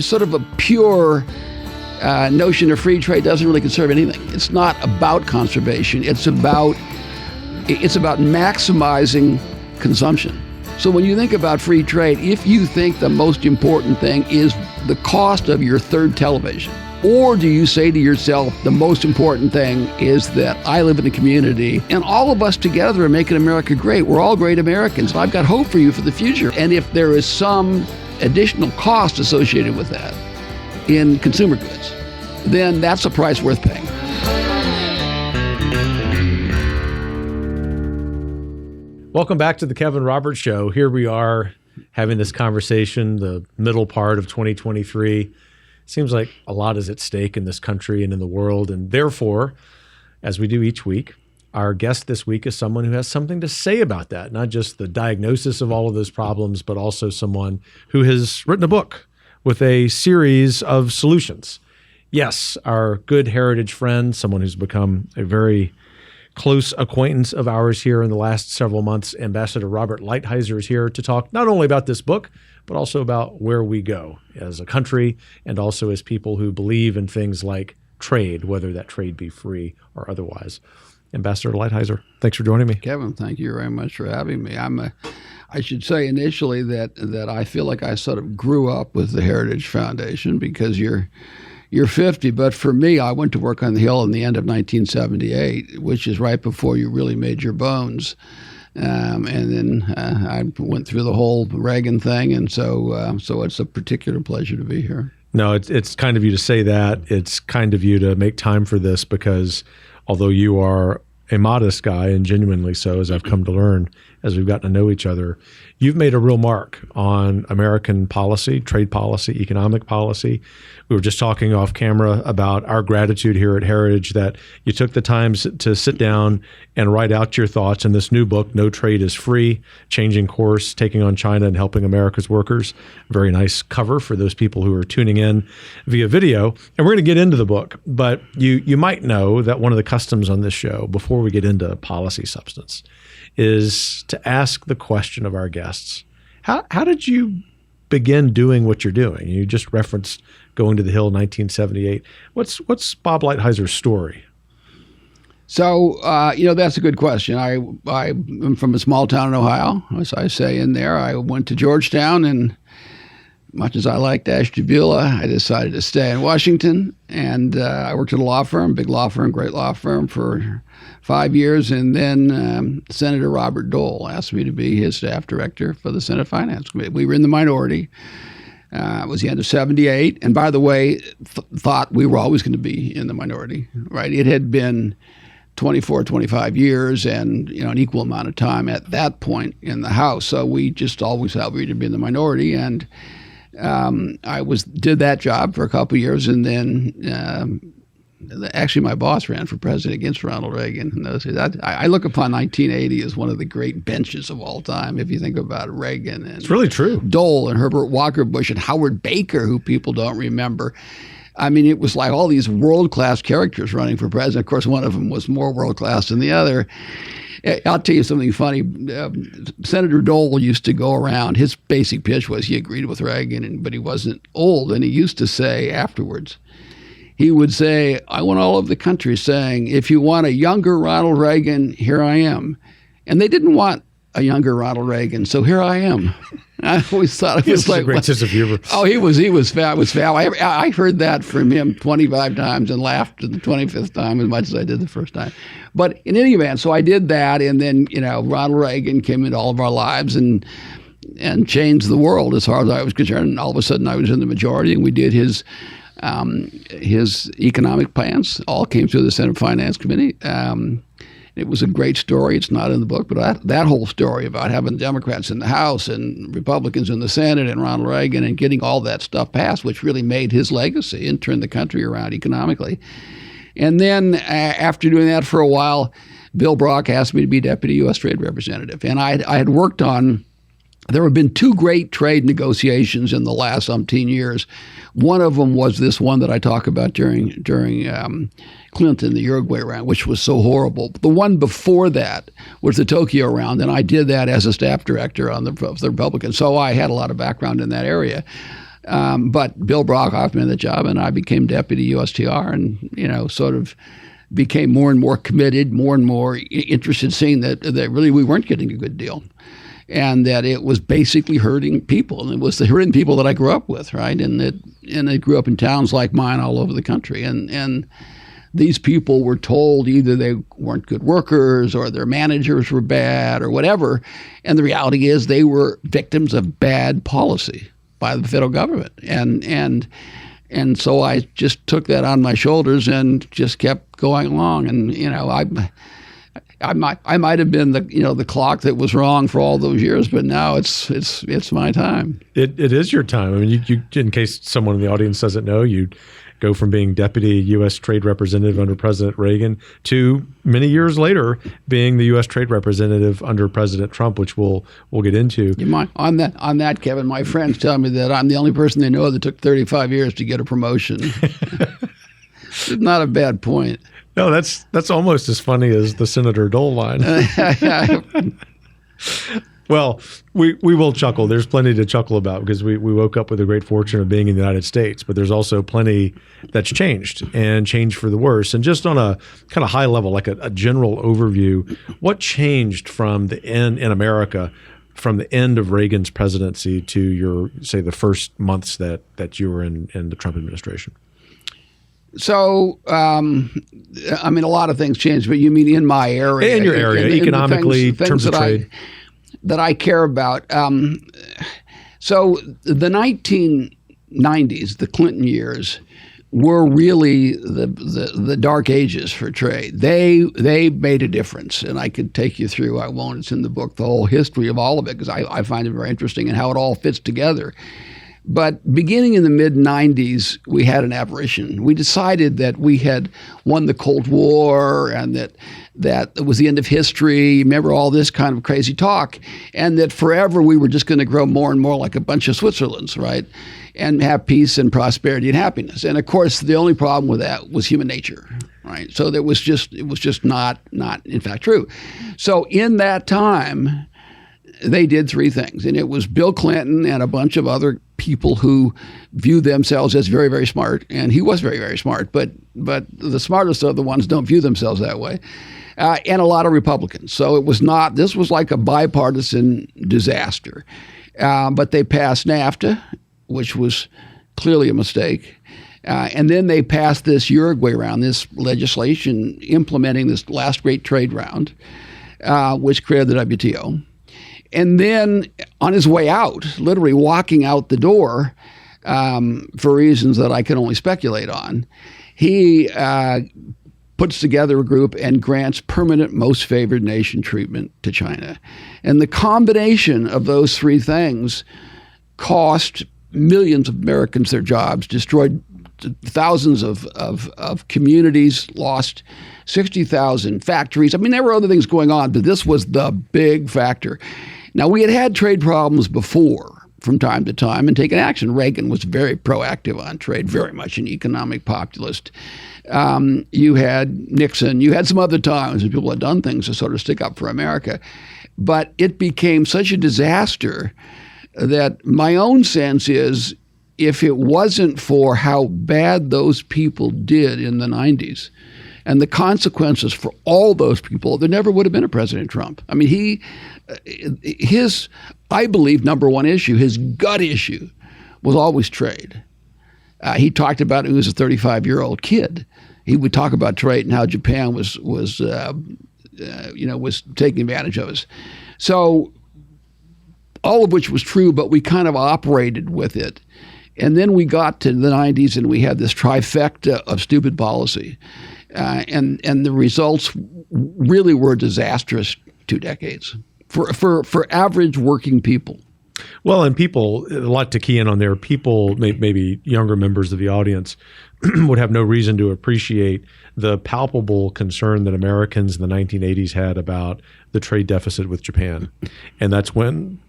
sort of a pure notion of free trade doesn't really conserve anything. It's not about conservation. It's about maximizing consumption. So when you think about free trade, if you think the most important thing is the cost of your third television, or do you say to yourself, the most important thing is that I live in a community and all of us together are making America great. We're all great Americans. I've got hope for you for the future. And if there is some additional cost associated with that in consumer goods, then that's a price worth paying. Welcome back to the Kevin Roberts Show. Here we are having this conversation, the middle part of 2023. Seems like a lot is at stake in this country and in the world. And therefore, as we do each week, our guest this week is someone who has something to say about that. Not just the diagnosis of all of those problems, but also someone who has written a book with a series of solutions. Yes, our good heritage friend, someone who's become a very close acquaintance of ours here in the last several months, Ambassador Robert Lighthizer, is here to talk not only about this book, but also about where we go as a country and also as people who believe in things like trade, whether that trade be free or otherwise. Ambassador Lighthizer, thanks for joining me. Kevin, thank you very much for having me. I should say initially that I feel like I sort of grew up with the Heritage Foundation because you're 50, but for me, I went to work on the Hill in the end of 1978, which is right before you really made your bones. And then I went through the whole Reagan thing, and so it's a particular pleasure to be here. No, it's kind of you to say that. It's kind of you to make time for this because although you are a modest guy, and genuinely so, as I've come to learn as we've gotten to know each other, you've made a real mark on American policy, trade policy, economic policy. We were just talking off camera about our gratitude here at Heritage that you took the time to sit down and write out your thoughts in this new book, No Trade is Free, Changing Course, Taking on China and Helping America's Workers. Very nice cover for those people who are tuning in via video. And we're going to get into the book, but you might know that one of the customs on this show, before we get into policy substance, is to ask the question of our guests, how did you begin doing what you're doing? You just referenced going to the Hill in 1978. What's Bob Lighthizer's story? So, that's a good question. I'm from a small town in Ohio, as I say in there. I went to Georgetown, and much as I liked Ashtabula, I decided to stay in Washington. And I worked at a law firm, big law firm, great law firm, for 5 years. And then Senator Robert Dole asked me to be his staff director for the Senate Finance Committee. We were in the minority. It was the end of 78. And by the way, thought we were always going to be in the minority, right? It had been 24, 25 years and an equal amount of time at that point in the House. So we just always thought we were going to be in the minority. And I did that job for a couple of years, and then actually my boss ran for president against Ronald Reagan. And I look upon 1980 as one of the great benches of all time. If you think about Reagan and it's really true, Dole and Herbert Walker Bush and Howard Baker, who people don't remember. I mean, it was like all these world-class characters running for president. Of course, one of them was more world-class than the other. I'll tell you something funny. Senator Dole used to go around. His basic pitch was he agreed with Reagan, but he wasn't old. And he used to say afterwards, he would say, I went all over the country saying, if you want a younger Ronald Reagan, here I am. And they didn't want a younger Ronald Reagan, so here I am. I always thought it was like a great sense of humor. Oh, he was fab. I heard that from him 25 times and laughed the 25th time as much as I did the first time. But in any event, so I did that, and then Ronald Reagan came into all of our lives and changed the world as far as I was concerned. And all of a sudden, I was in the majority, and we did his economic plans. All came through the Senate Finance Committee. It was a great story. It's not in the book, but that whole story about having Democrats in the House and Republicans in the Senate and Ronald Reagan and getting all that stuff passed, which really made his legacy and turned the country around economically. And then after doing that for a while, Bill Brock asked me to be Deputy U.S. Trade Representative. And I had worked on, there have been two great trade negotiations in the last umpteen years. One of them was this one that I talk about during Clinton, the Uruguay round, which was so horrible. The one before that was the Tokyo round, and I did that as a staff director of the Republicans. So I had a lot of background in that area. But Bill Brock offered me the job, and I became deputy USTR, and sort of became more and more committed, more and more interested, seeing that really we weren't getting a good deal, and that it was basically hurting people, and it was the hurting people that I grew up with, right? And I grew up in towns like mine all over the country, and these people were told either they weren't good workers or their managers were bad or whatever, and the reality is they were victims of bad policy by the federal government, and so I just took that on my shoulders and just kept going along. And I might have been the clock that was wrong for all those years, but now it's my time. It is your time. I mean, you in case someone in the audience doesn't know, you go from being deputy U.S. trade representative under President Reagan to many years later being the U.S. trade representative under President Trump, which we'll get into. You mind on that, Kevin? My friends tell me that I'm the only person they know that took 35 years to get a promotion. It's not a bad point. No, that's almost as funny as the Senator Dole line. Well, we will chuckle. There's plenty to chuckle about because we woke up with the great fortune of being in the United States, but there's also plenty that's changed and changed for the worse. And just on a kind of high level, like a general overview, what changed from the end in America from the end of Reagan's presidency to your, say, the first months that you were in the Trump administration? So, I mean, a lot of things changed, but you mean in my area? In your area, economically, in terms of trade. That I care about. So the 1990s, the Clinton years, were really the dark ages for trade. They made a difference, and I could take you through, I won't, it's in the book, the whole history of all of it, because I find it very interesting and how it all fits together. But beginning in the mid-90s, we had an aberration. We decided that we had won the Cold War and that it was the end of history. Remember all this kind of crazy talk, and that forever we were just going to grow more and more like a bunch of Switzerlands, right? And have peace and prosperity and happiness. And of course, the only problem with that was human nature, right? So it was just not in fact true. So in that time, they did three things, and it was Bill Clinton and a bunch of other people who viewed themselves as very, very smart, and he was very, very smart, but the smartest of the ones don't view themselves that way, and a lot of Republicans. So this was like a bipartisan disaster. But they passed NAFTA, which was clearly a mistake. And then they passed this Uruguay round, this legislation implementing this last great trade round, which created the WTO. And then on his way out, literally walking out the door, for reasons that I can only speculate on, he puts together a group and grants permanent most favored nation treatment to China. And the combination of those three things cost millions of Americans their jobs, destroyed thousands of communities, lost 60,000 factories. I mean, there were other things going on, but this was the big factor. Now, we had trade problems before from time to time and taken action. Reagan was very proactive on trade, very much an economic populist. You had Nixon. You had some other times when people had done things to sort of stick up for America. But it became such a disaster that my own sense is if it wasn't for how bad those people did in the 90s and the consequences for all those people, there never would have been a President Trump. I mean, his, I believe, number one issue, his gut issue, was always trade. He talked about it when he was a 35-year-old kid. He would talk about trade and how Japan was taking advantage of us. So all of which was true, but we kind of operated with it. And then we got to the 90s and we had this trifecta of stupid policy. And the results really were disastrous 2 decades for average working people. Well, and people, a lot to key in on there, people, maybe younger members of the audience, would have no reason to appreciate the palpable concern that Americans in the 1980s had about the trade deficit with Japan. And that's when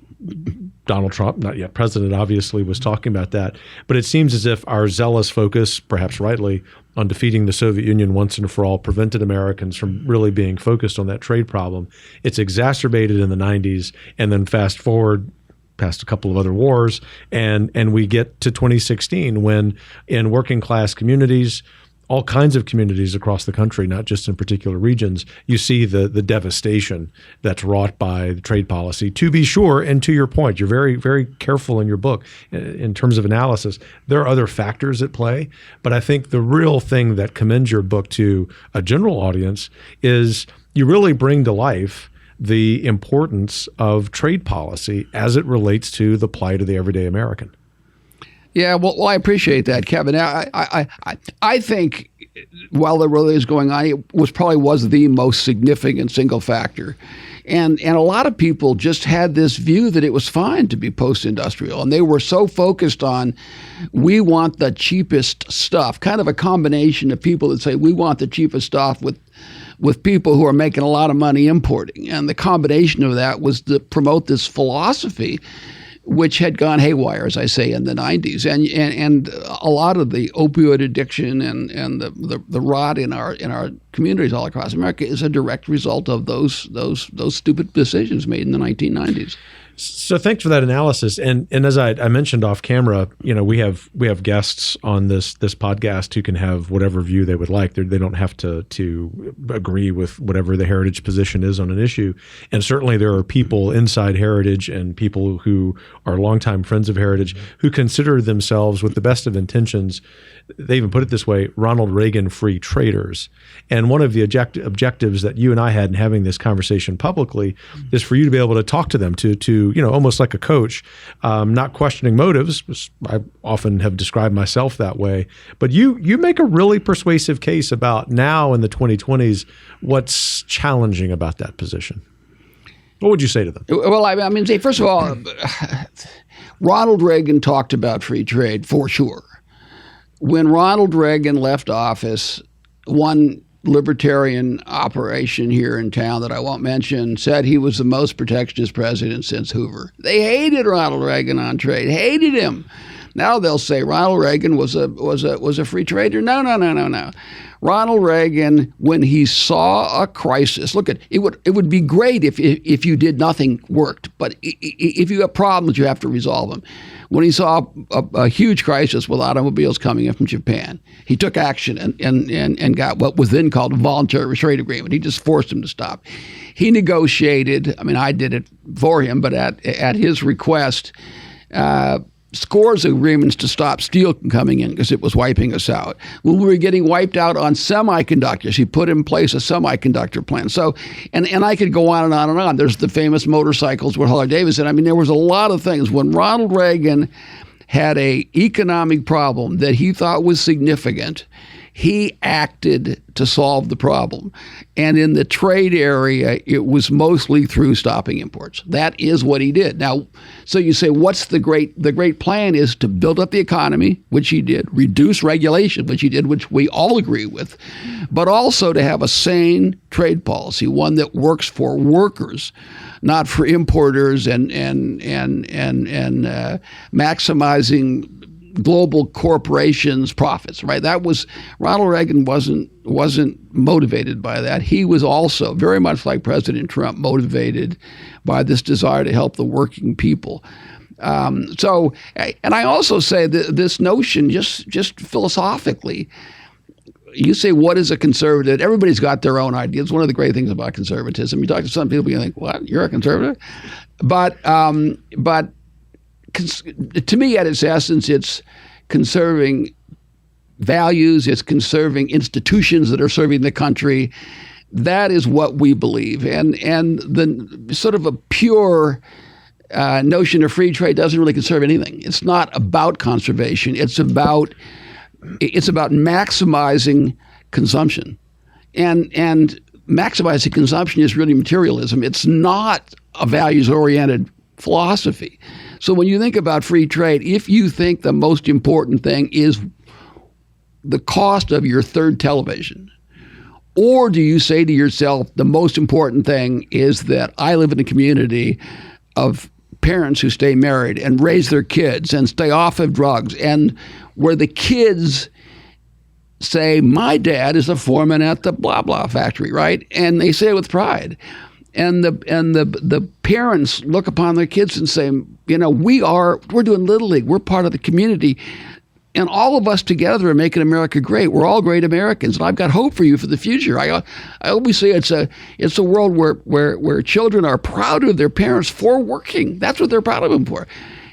Donald Trump, not yet president, obviously, was talking about that. But it seems as if our zealous focus, perhaps rightly, on defeating the Soviet Union once and for all prevented Americans from really being focused on that trade problem. It's exacerbated in the 90s, and then fast forward past a couple of other wars, and we get to 2016 when in working class communities, all kinds of communities across the country, not just in particular regions, you see the devastation that's wrought by the trade policy. To be sure, and to your point, you're very, very careful in your book in terms of analysis. There are other factors at play, but I think the real thing that commends your book to a general audience is you really bring to life the importance of trade policy as it relates to the plight of the everyday American. Yeah, well, I appreciate that, Kevin. I think while there really is going on, it was the most significant single factor. And a lot of people just had this view that it was fine to be post-industrial. And they were so focused on, we want the cheapest stuff, kind of a combination of people that say, we want the cheapest stuff with people who are making a lot of money importing. And the combination of that was to promote this philosophy which had gone haywire, as I say, in the 90s, and a lot of the opioid addiction and the rot in our communities all across America is a direct result of those stupid decisions made in the 1990s. So thanks for that analysis. And as I mentioned off camera, we have guests on this podcast who can have whatever view they would like. They don't have to agree with whatever the Heritage position is on an issue. And certainly there are people inside Heritage and people who are longtime friends of Heritage who consider themselves, with the best of intentions, they even put it this way, Ronald Reagan free traders. And one of the objectives that you and I had in having this conversation publicly is for you to be able to talk to them, to almost like a coach, not questioning motives. I often have described myself that way. But you make a really persuasive case about now in the 2020s, what's challenging about that position. What would you say to them? Well, I mean, first of all, Ronald Reagan talked about free trade for sure. When Ronald Reagan left office, one libertarian operation here in town that I won't mention said he was the most protectionist president since Hoover. They hated Ronald Reagan on trade, hated him. Now they'll say Ronald Reagan was a free trader. No. Ronald Reagan, when he saw a crisis, look, it would be great if you did nothing worked, but if you have problems, you have to resolve them. When he saw a huge crisis with automobiles coming in from Japan, he took action and got what was then called a voluntary trade agreement. He just forced them to stop. He negotiated. I mean, I did it for him, but at his request, scores of agreements to stop steel from coming in because it was wiping us out. When we were getting wiped out on semiconductors, he put in place a semiconductor plan. So, and I could go on and on and on. There's the famous motorcycles with Harley-Davidson. I mean, there was a lot of things. When Ronald Reagan had an economic problem that he thought was significant, he acted to solve the problem. And in the trade area, it was mostly through stopping imports. That is what he did. Now, so you say, what's the great plan is to build up the economy, which he did, reduce regulation, which he did, which we all agree with, but also to have a sane trade policy, one that works for workers, not for importers and maximizing global corporations' profits, right? That was Ronald Reagan wasn't motivated by that. He was also very much like President Trump motivated by this desire to help the working people. And I also say that this notion, just philosophically, you say, what is a conservative? Everybody's got their own ideas. One of the great things about conservatism, you talk to some people, you think, what? You're a conservative? But to me, at its essence, it's conserving values, it's conserving institutions that are serving the country. That is what we believe. And the sort of a pure notion of free trade doesn't really conserve anything. It's not about conservation. It's about maximizing consumption. And maximizing consumption is really materialism. It's not a values-oriented philosophy. So when you think about free trade, if you think the most important thing is the cost of your third television, or do you say to yourself, the most important thing is that I live in a community of parents who stay married and raise their kids and stay off of drugs, and where the kids say, my dad is a foreman at the blah, blah factory, right? And they say it with pride. the parents look upon their kids and say, we're doing Little League. We're part of the community. And all of us together are making America great. We're all great Americans, and I've got hope for you for the future. I always say it's a world where children are proud of their parents for working. That's what they're proud of them for,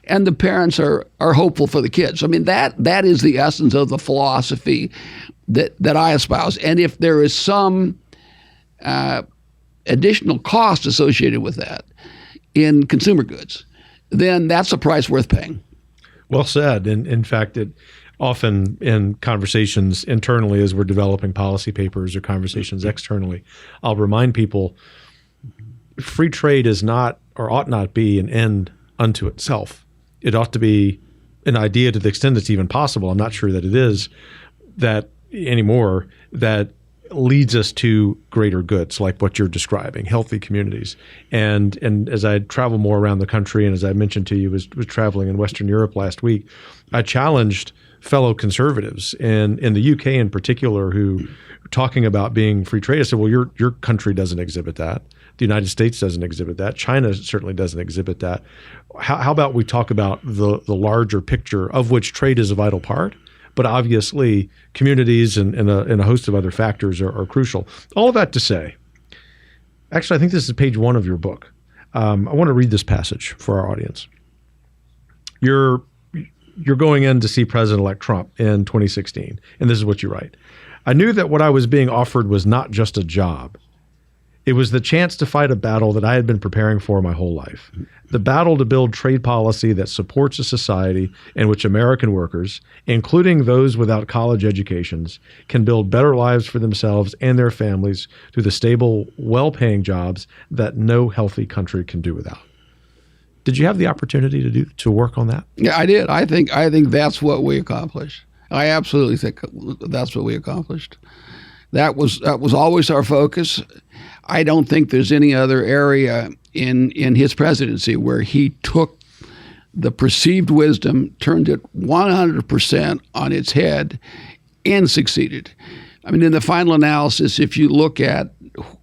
and the parents are hopeful for the kids. I mean, that is the essence of the philosophy that I espouse. And if there is some additional cost associated with that in consumer goods, then that's a price worth paying. Well said. And in fact, it often in conversations internally as we're developing policy papers or conversations externally, I'll remind people free trade is not or ought not be an end unto itself. It ought to be an idea to the extent it's even possible. I'm not sure that it is that anymore, that leads us to greater goods like what you're describing, healthy communities. And as I travel more around the country, and as I mentioned to you, was traveling in Western Europe last week, I challenged fellow conservatives in the UK in particular who were talking about being free trade. I said, well, your country doesn't exhibit that. The United States doesn't exhibit that. China certainly doesn't exhibit that. How about we talk about the larger picture of which trade is a vital part? But obviously, communities and a host of other factors are crucial. All of that to say, actually, I think this is page 1 of your book. I want to read this passage for our audience. You're going in to see President-elect Trump in 2016, and this is what you write. I knew that what I was being offered was not just a job. It was the chance to fight a battle that I had been preparing for my whole life. The battle to build trade policy that supports a society in which American workers, including those without college educations, can build better lives for themselves and their families through the stable, well-paying jobs that no healthy country can do without. Did you have the opportunity to work on that? Yeah, I did. I think that's what we accomplished. I absolutely think that's what we accomplished. That was always our focus. I don't think there's any other area in his presidency where he took the perceived wisdom, turned it 100% on its head, and succeeded. I mean, in the final analysis, if you look at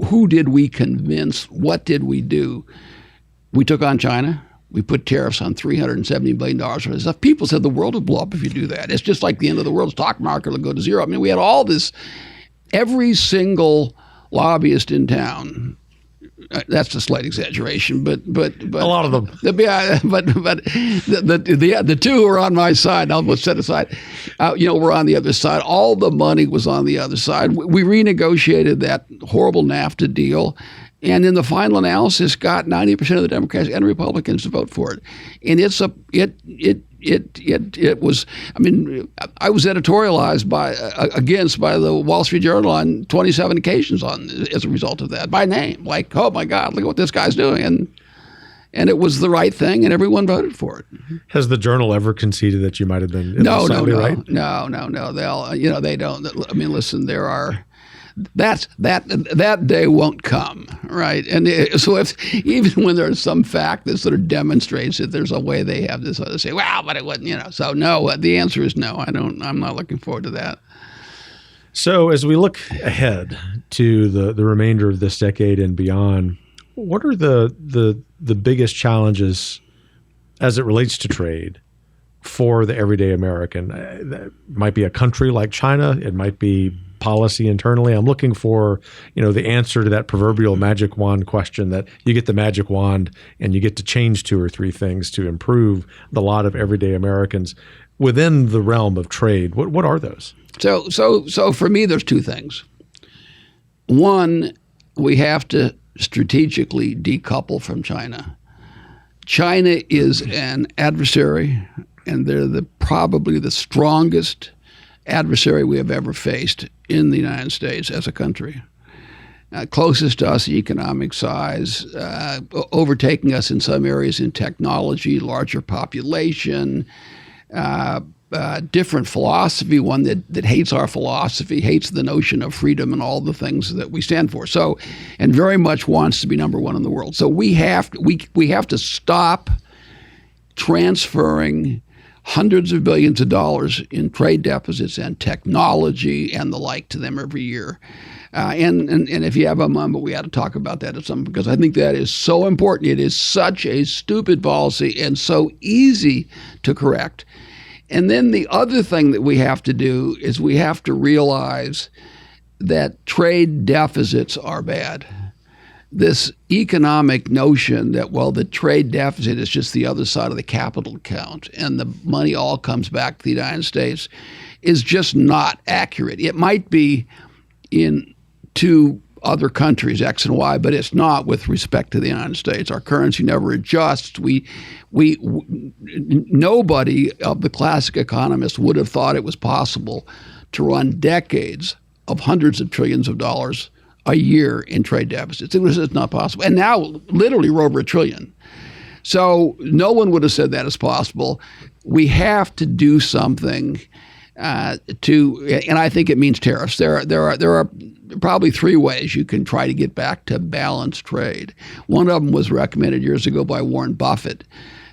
who did we convince, what did we do? We took on China. We put tariffs on $370 billion worth of stuff. People said the world would blow up if you do that. It's just like the end of the world. Stock market will go to zero. I mean, we had all this. Every single lobbyist in town. That's a slight exaggeration, but a lot of them. But the two who were on my side, I'll set aside. We're on the other side. All the money was on the other side. We renegotiated that horrible NAFTA deal, and in the final analysis, got 90% of the Democrats and Republicans to vote for it. And it was. I mean, I was editorialized against by the Wall Street Journal on 27 occasions as a result of that, by name. Like, oh my God, look at what this guy's doing, and it was the right thing, and everyone voted for it. Has the Journal ever conceded that you might have been No. right? No. They don't. I mean, listen, there are. That day won't come, right? And so even when there's some fact that sort of demonstrates that there's a way they have this other say, well, but it wasn't, So no, the answer is no. I'm not looking forward to that. So as we look ahead to the remainder of this decade and beyond, what are the biggest challenges as it relates to trade for the everyday American? It might be a country like China. It might be policy internally. I'm looking for, the answer to that proverbial magic wand question that you get the magic wand and you get to change 2 or 3 things to improve the lot of everyday Americans within the realm of trade. What are those? So for me, there's 2 things. One, we have to strategically decouple from China. China is an adversary, and they're probably the strongest adversary we have ever faced in the United States as a country. Closest to us in economic size, overtaking us in some areas in technology, larger population, different philosophy, one that hates our philosophy, hates the notion of freedom and all the things that we stand for. So, and very much wants to be number 1 in the world. So we have to stop transferring hundreds of billions of dollars in trade deficits and technology and the like to them every year. And if you have a moment, we ought to talk about that at some, because I think that is so important. It is such a stupid policy and so easy to correct. And then the other thing that we have to do is we have to realize that trade deficits are bad. This economic notion that, well, the trade deficit is just the other side of the capital account and the money all comes back to the United States is just not accurate. It might be in two other countries, X and Y, but it's not with respect to the United States. Our currency never adjusts. Nobody of the classic economists would have thought it was possible to run decades of hundreds of trillions of dollars a year in trade deficits. It's not possible. And now, literally, we're over $1 trillion. So no one would have said that is possible. We have to do something and I think it means tariffs. There are probably three ways you can try to get back to balanced trade. One of them was recommended years ago by Warren Buffett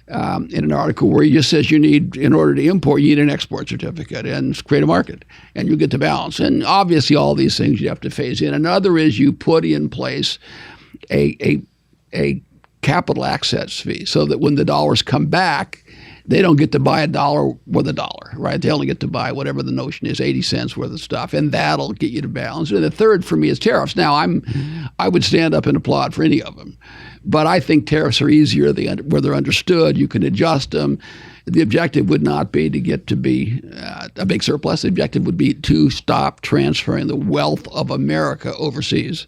in an article where he just says in order to import, you need an export certificate and create a market, and you get to balance. And obviously, all these things you have to phase in. Another is you put in place a capital access fee so that when the dollars come back, they don't get to buy a dollar with a dollar, right? They only get to buy whatever the notion is, 80 cents worth of stuff, and that'll get you to balance. And the third for me is tariffs. Now, I would stand up and applaud for any of them, but I think tariffs are easier where they're understood. You can adjust them. The objective would not be to get to be a big surplus. The objective would be to stop transferring the wealth of America overseas.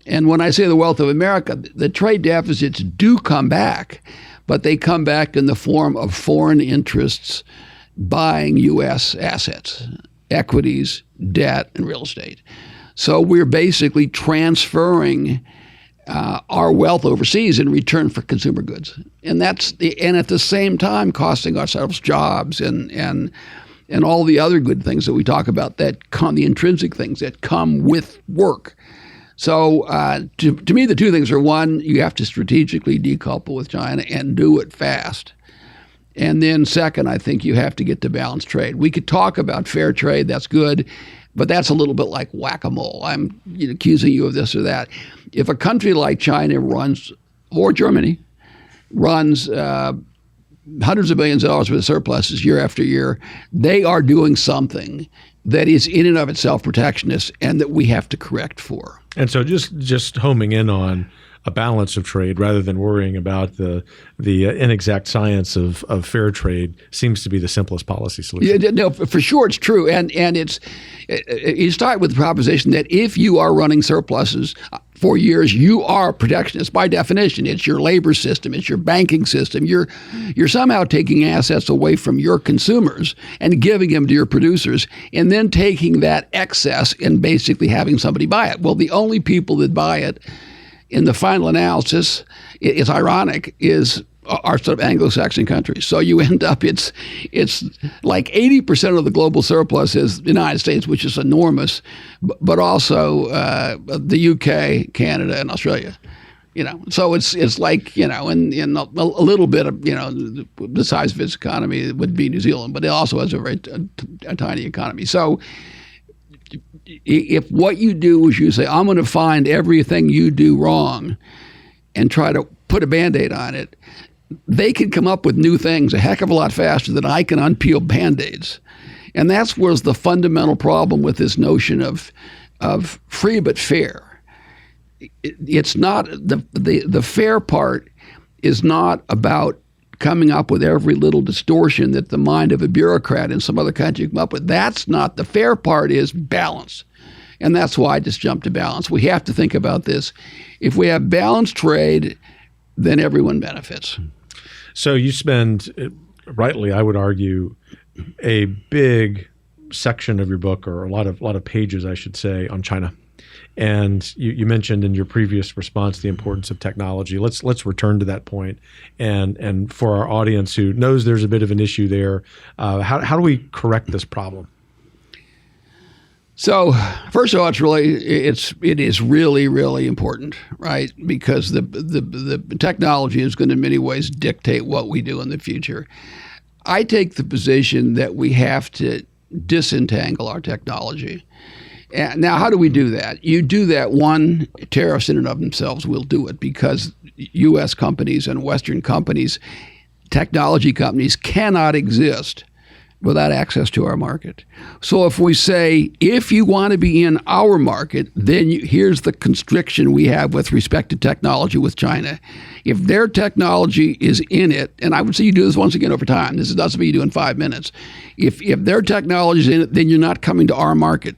And when I say the wealth of America, the trade deficits do come back, but they come back in the form of foreign interests buying U.S. assets, equities, debt, and real estate. So we're basically transferring our wealth overseas in return for consumer goods, and at the same time costing ourselves jobs and all the other good things that we talk about that come, the intrinsic things that come with work. So to me, the two things are, one, you have to strategically decouple with China and do it fast. And then second, I think you have to get to balanced trade. We could talk about fair trade, that's good, but that's a little bit like whack-a-mole. I'm accusing you of this or that. If a country like China runs, or Germany, runs hundreds of billions of dollars worth of surpluses year after year, they are doing something that is in and of itself protectionist and that we have to correct for. And so just homing in on a balance of trade rather than worrying about the inexact science of fair trade seems to be the simplest policy solution. Yeah, no, for sure it's true. And you start with the proposition that if you are running surpluses for years, you are protectionist by definition. It's your labor system, it's your banking system. You're somehow taking assets away from your consumers and giving them to your producers, and then taking that excess and basically having somebody buy it. Well, the only people that buy it in the final analysis, it's ironic, are sort of Anglo-Saxon countries. So you end up, it's like 80% of the global surplus is the United States, which is enormous, but also the UK, Canada, and Australia. So it's like, in a little bit of, the size of its economy, it would be New Zealand, but it also has a tiny economy. So if what you do is you say, I'm going to find everything you do wrong and try to put a Band-Aid on it, they can come up with new things a heck of a lot faster than I can unpeel Band-Aids. And that's where's the fundamental problem with this notion of free but fair. It's not, the fair part is not about coming up with every little distortion that the mind of a bureaucrat in some other country come up with. That's not, the fair part is balance. And that's why I just jumped to balance. We have to think about this. If we have balanced trade, then everyone benefits. So you spend, rightly, I would argue, a big section of your book, or a lot of pages, I should say, on China. And you mentioned in your previous response the importance of technology. Let's return to that point. And for our audience who knows there's a bit of an issue there, how do we correct this problem? So first of all, it is really, really important, right? Because the technology is going to in many ways dictate what we do in the future. I take the position that we have to disentangle our technology. And now, how do we do that? You do that, one, tariffs in and of themselves will do it, because U.S. companies and Western companies, technology companies, cannot exist without access to our market. So if we say, if you want to be in our market, then here's the constriction we have with respect to technology with China. If their technology is in it, and I would say you do this once again over time, this is not something you do in 5 minutes. If their technology is in it, then you're not coming to our market.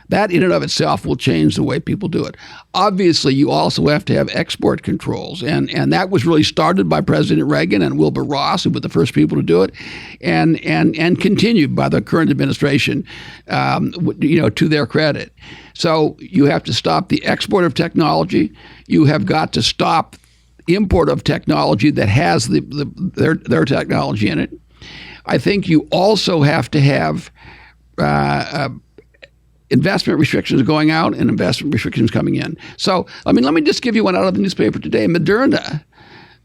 That in and of itself will change the way people do it. Obviously, you also have to have export controls, and that was really started by President Reagan and Wilbur Ross, who were the first people to do it, and continued by the current administration, to their credit. So you have to stop the export of technology. You have got to stop import of technology that has their technology in it. I think you also have to have investment restrictions going out and investment restrictions coming in. So, let me just give you one out of the newspaper today. Moderna.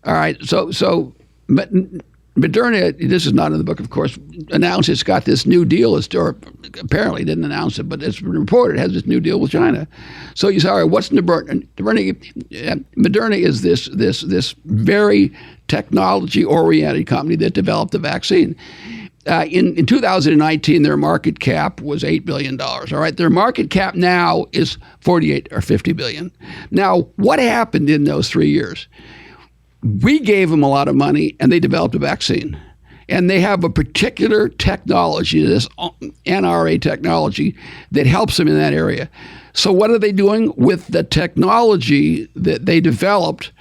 All right. So Moderna, this is not in the book, of course, announced it's got this new deal, or apparently didn't announce it, but it's been reported it has this new deal with China. So you say, all right, what's Moderna? Moderna is this very technology-oriented company that developed the vaccine. In 2019, their market cap was $8 billion. All right, their market cap now is 48 or 50 billion. Now, what happened in those 3 years? We gave them a lot of money, and they developed a vaccine. And they have a particular technology, this NRA technology, that helps them in that area. So what are they doing with the technology that they developed?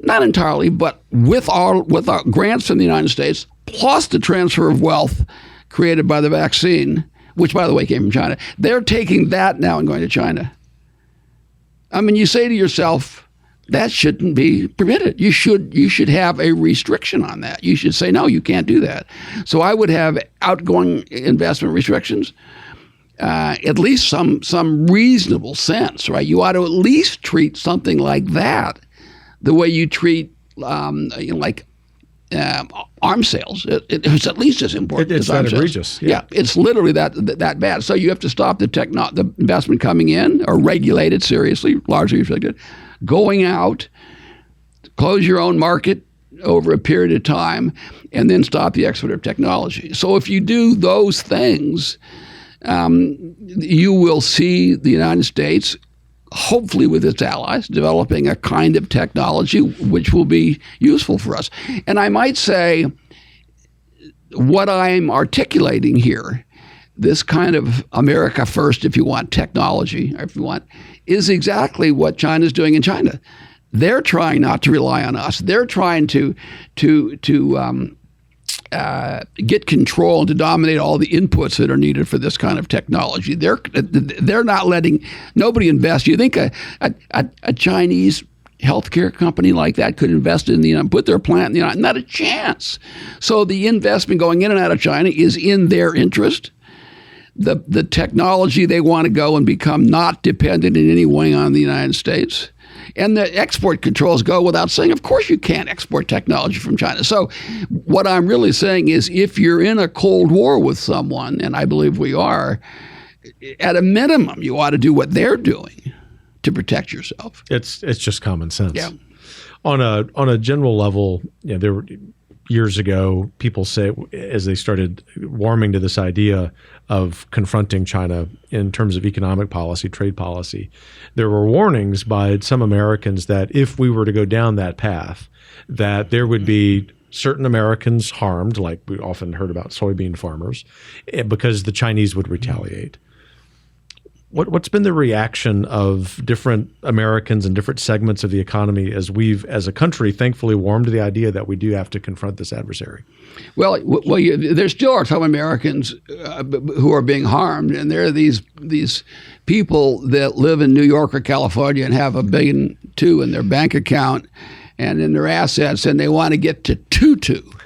Not entirely, but with our grants from the United States, plus the transfer of wealth created by the vaccine, which, by the way, came from China. They're taking that now and going to China. I mean, you say to yourself, that shouldn't be permitted. You should have a restriction on that. You should say, no, you can't do that. So I would have outgoing investment restrictions, at least some reasonable sense, right? You ought to at least treat something like that the way you treat arms sales. It's at least as important. It's as arms that egregious. Sales. Yeah, it's literally that bad. So you have to stop the investment coming in, or regulate it seriously, largely restricted, going out, close your own market over a period of time, and then stop the export of technology. So if you do those things, you will see the United States, hopefully with its allies, developing a kind of technology which will be useful for us. And I might say what I'm articulating here, this kind of America first, if you want, technology, or if you want, is exactly what China's doing in China. They're trying not to rely on us. They're trying to get control and to dominate all the inputs that are needed for this kind of technology. They're not letting nobody invest. You think a Chinese healthcare company like that could invest in put their plant in the United? Not a chance. So the investment going in and out of China is in their interest. The technology, they want to go and become not dependent in any way on the United States. And the export controls go without saying, of course you can't export technology from China. So what I'm really saying is, if you're in a Cold War with someone, and I believe we are, at a minimum, you ought to do what they're doing to protect yourself. It's just common sense. Yeah. On a general level, there were years ago, people say, as they started warming to this idea of confronting China in terms of economic policy, trade policy, there were warnings by some Americans that if we were to go down that path, that there would be certain Americans harmed, like we often heard about soybean farmers, because the Chinese would retaliate. What's been the reaction of different Americans and different segments of the economy as we've, as a country, thankfully warmed to the idea that we do have to confront this adversary? Well, there still are some Americans who are being harmed, and there are these people that live in New York or California and have $1.2 billion in their bank account and in their assets, and they want to get to 2.2.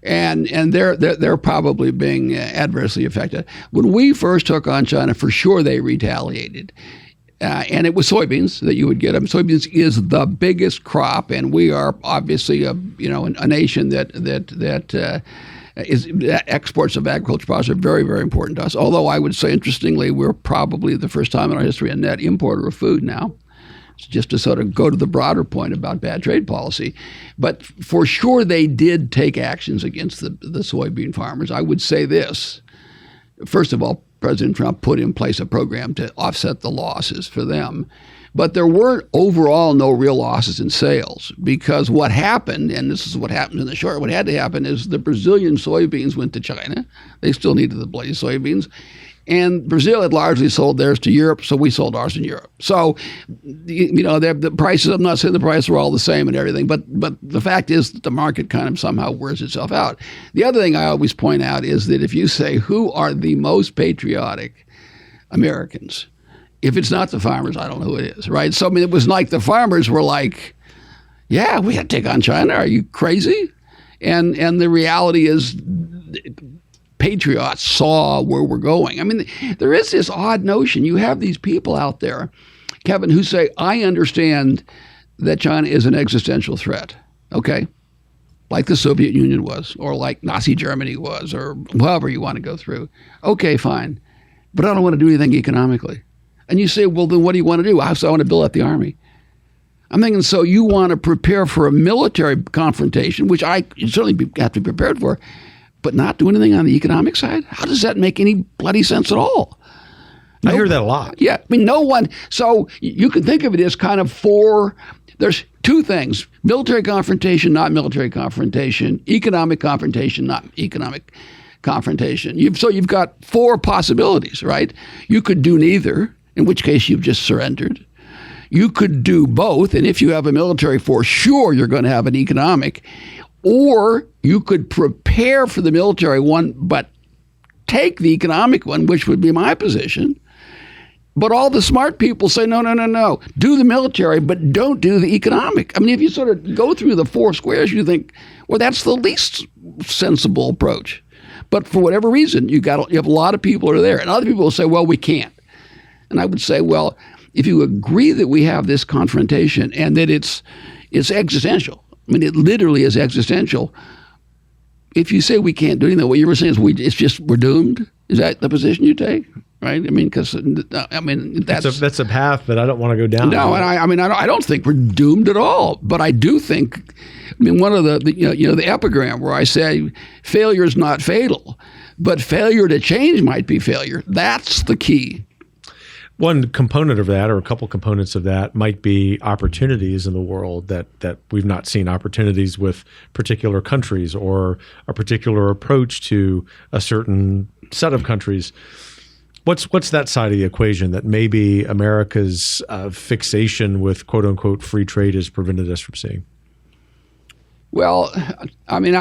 And they're probably being adversely affected. When we first took on China, for sure they retaliated, and it was soybeans that you would get them. Soybeans is the biggest crop, and we are obviously a nation that exports of agricultural products are very, very important to us. Although I would say, interestingly, we're probably the first time in our history a net importer of food now. Just to sort of go to the broader point about bad trade policy. But for sure, they did take actions against the soybean farmers. I would say this. First of all, President Trump put in place a program to offset the losses for them. But there were overall no real losses in sales, because what happened, and this is what happened in the short, what had to happen is the Brazilian soybeans went to China. They still needed the bloody soybeans. And Brazil had largely sold theirs to Europe, so we sold ours in Europe. So, the prices, I'm not saying the prices were all the same and everything, but the fact is that the market kind of somehow wears itself out. The other thing I always point out is that if you say, who are the most patriotic Americans? If it's not the farmers, I don't know who it is, right? So, it was like the farmers were like, yeah, we had to take on China. Are you crazy? And the reality is, patriots saw where we're going. There is this odd notion. You have these people out there, Kevin, who say, I understand that China is an existential threat, okay? Like the Soviet Union was, or like Nazi Germany was, or however you want to go through. Okay, fine. But I don't want to do anything economically. And you say, well, then what do you want to do? So I want to build up the army. I'm thinking, so you want to prepare for a military confrontation, which I certainly have to be prepared for, but not do anything on the economic side? How does that make any bloody sense at all? I hear that a lot. Yeah. No one. So you can think of it as kind of there's two things: military confrontation, not military confrontation; economic confrontation, not economic confrontation. So you've got four possibilities, right? You could do neither, in which case you've just surrendered. You could do both, and if you have a military force, sure, you're going to have an economic. Or you could prepare for the military one, but take the economic one, which would be my position. But all the smart people say, no. Do the military, but don't do the economic. If you sort of go through the four squares, you think, well, that's the least sensible approach. But for whatever reason, you have a lot of people who are there. And other people will say, well, we can't. And I would say, well, if you agree that we have this confrontation and that it's existential, it literally is existential. If you say we can't do anything, what you were saying is we're doomed. Is that the position you take? Right? Because that's a path that I don't want to go down. No, and I don't think we're doomed at all. But I do think, one of the epigram where I say failure is not fatal, but failure to change might be failure. That's the key. One component of that, or a couple components of that, might be opportunities in the world that we've not seen, opportunities with particular countries or a particular approach to a certain set of countries. What's that side of the equation that maybe America's fixation with quote unquote free trade has prevented us from seeing? Well, in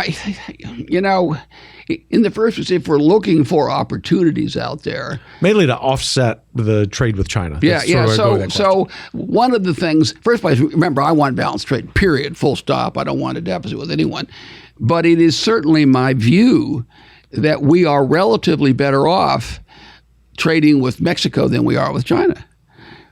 the first place, if we're looking for opportunities out there, mainly to offset the trade with China. So one of the things, first place, remember, I want balanced trade, period, full stop. I don't want a deficit with anyone. But it is certainly my view that we are relatively better off trading with Mexico than we are with China,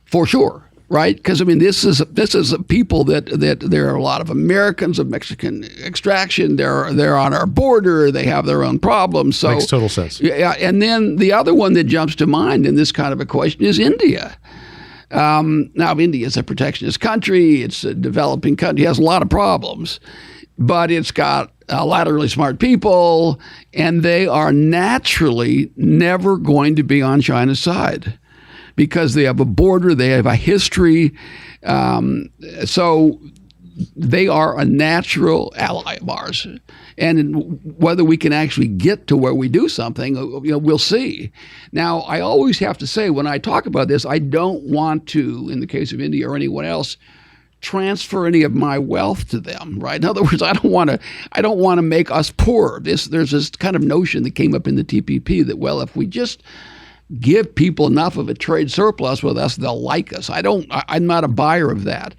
for sure. Right? Because this is a people that there are a lot of Americans of Mexican extraction. They're on our border. They have their own problems. So makes total sense. Yeah, and then the other one that jumps to mind in this kind of a question is India. Now, India is a protectionist country. It's a developing country. It has a lot of problems, but it's got a lot of really smart people, and they are naturally never going to be on China's side, because they have a border, they have a history. So they are a natural ally of ours. And whether we can actually get to where we do something, we'll see. Now, I always have to say, when I talk about this, I don't want to, in the case of India or anyone else, transfer any of my wealth to them, right? In other words, I don't want to make us poor. There's this kind of notion that came up in the TPP that, well, if we just give people enough of a trade surplus with us, they'll like us. I'm not a buyer of that.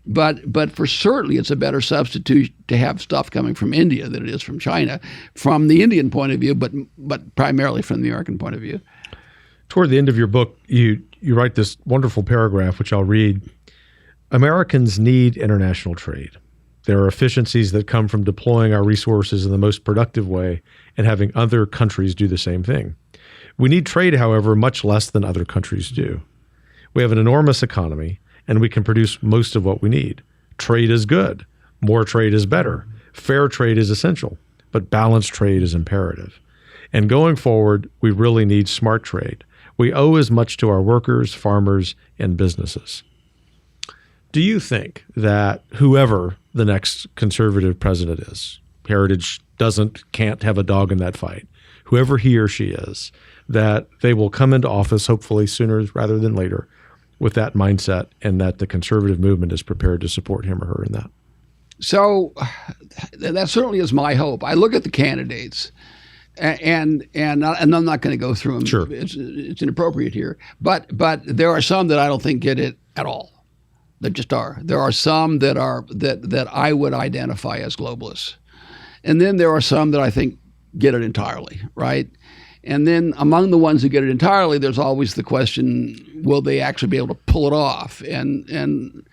But for certainly it's a better substitute to have stuff coming from India than it is from China, from the Indian point of view, but primarily from the American point of view. Toward the end of your book, you write this wonderful paragraph, which I'll read. Americans need international trade. There are efficiencies that come from deploying our resources in the most productive way and having other countries do the same thing. We need trade, however, much less than other countries do. We have an enormous economy, and we can produce most of what we need. Trade is good. More trade is better. Fair trade is essential, but balanced trade is imperative. And going forward, we really need smart trade. We owe as much to our workers, farmers, and businesses. Do you think that whoever the next conservative president is, Heritage can't have a dog in that fight, whoever he or she is, that they will come into office hopefully sooner rather than later with that mindset, and that the conservative movement is prepared to support him or her in that? So that certainly is my hope. I look at the candidates, and I'm not going to go through them. Sure. It's inappropriate here. But there are some that I don't think get it at all. There just are. There are some that I would identify as globalists, and then there are some that I think get it entirely, right? And then among the ones who get it entirely, there's always the question: will they actually be able to pull it off? And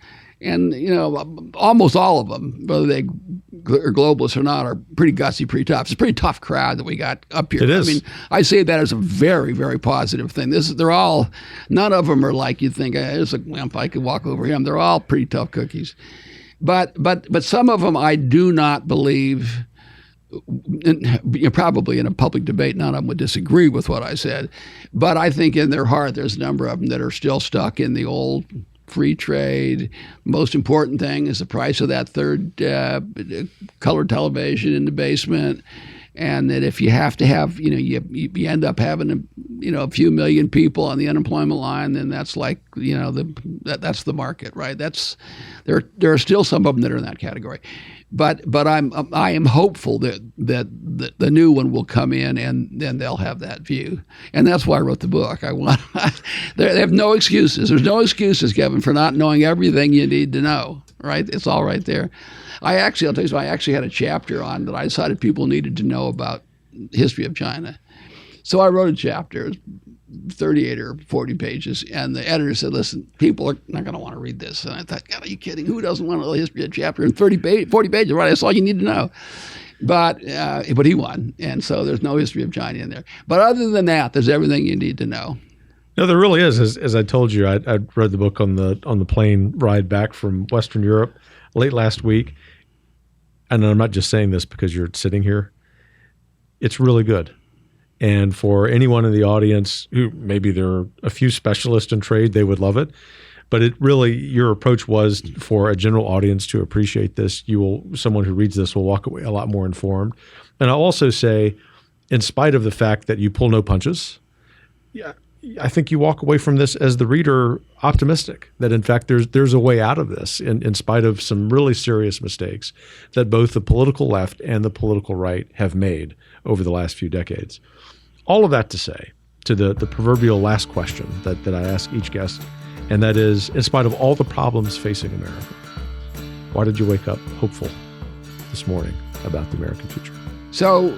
almost all of them, whether they are globalists or not, are pretty gutsy, pretty tough. It's a pretty tough crowd that we got up here. It is. I mean, I say that as a very, very positive thing. None of them are like you think, there's a wimp, I could walk over him. They're all pretty tough cookies. But some of them I do not believe. Probably in a public debate, none of them would disagree with what I said. But I think in their heart, there's a number of them that are still stuck in the old free trade. Most important thing is the price of that third colored television in the basement. And that if you have to have, you end up having a few million people on the unemployment line, then that's like, that's the market, right? There are still some of them that are in that category. But I am hopeful that the new one will come in, and then they'll have that view, and that's why I wrote the book. They have no excuses. There's no excuses, Kevin, for not knowing everything you need to know. Right? It's all right there. I'll tell you something. I actually had a chapter on that I decided people needed to know about the history of China. So I wrote a chapter. It was 38 or 40 pages, and the editor said, listen, people are not going to want to read this. And I thought, God, are you kidding? Who doesn't want to know the history of a chapter in 40 pages? Right, that's all you need to know. But he won, and so there's no history of China in there. But other than that, there's everything you need to know. No, there really is. As I told you, I read the book on the plane ride back from Western Europe late last week. And I'm not just saying this because you're sitting here. It's really good. And for anyone in the audience who maybe they're a few specialists in trade, they would love it. But it really, your approach was for a general audience to appreciate this. Someone who reads this will walk away a lot more informed. And I'll also say, in spite of the fact that you pull no punches, yeah, I think you walk away from this as the reader optimistic that in fact there's a way out of this in spite of some really serious mistakes that both the political left and the political right have made over the last few decades. All of that to say to the proverbial last question that I ask each guest, and that is, in spite of all the problems facing America, why did you wake up hopeful this morning about the American future? So,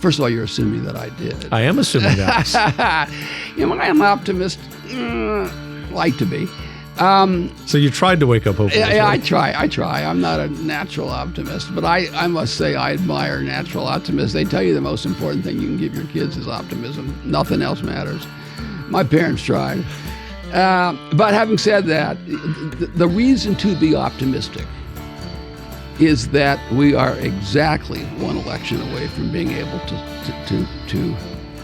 first of all, you're assuming that I did. I am assuming that. Am I an optimist? Like to be. So you tried to wake up hopeful. Yeah, right? I try. I'm not a natural optimist, but I must say I admire natural optimists. They tell you the most important thing you can give your kids is optimism. Nothing else matters. My parents tried. But having said that, the reason to be optimistic is that we are exactly one election away from being able to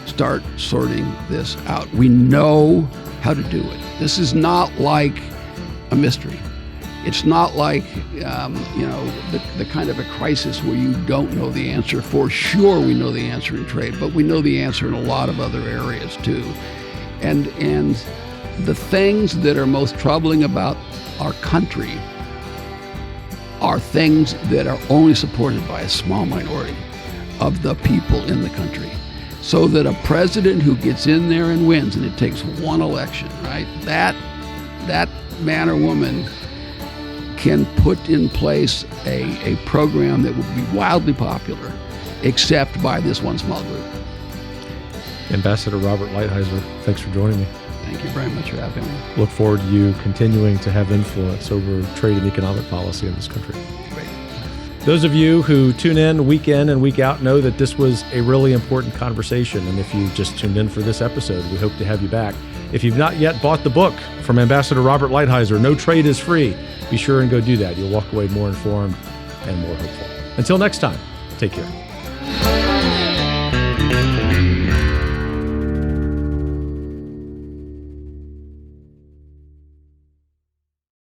start sorting this out. We know how to do it. This is not like a mystery. It's not like the kind of a crisis where you don't know the answer. For sure we know the answer in trade, but we know the answer in a lot of other areas too. And the things that are most troubling about our country are things that are only supported by a small minority of the people in the country. So that a president who gets in there and wins, and it takes one election, right? That man or woman can put in place a program that will be wildly popular, except by this one small group. Ambassador Robert Lighthizer, thanks for joining me. Thank you very much for having me. Look forward to you continuing to have influence over trade and economic policy in this country. Great. Those of you who tune in and week out know that this was a really important conversation. And if you just tuned in for this episode, we hope to have you back. If you've not yet bought the book from Ambassador Robert Lighthizer, No Trade is Free, be sure and go do that. You'll walk away more informed and more hopeful. Until next time, take care.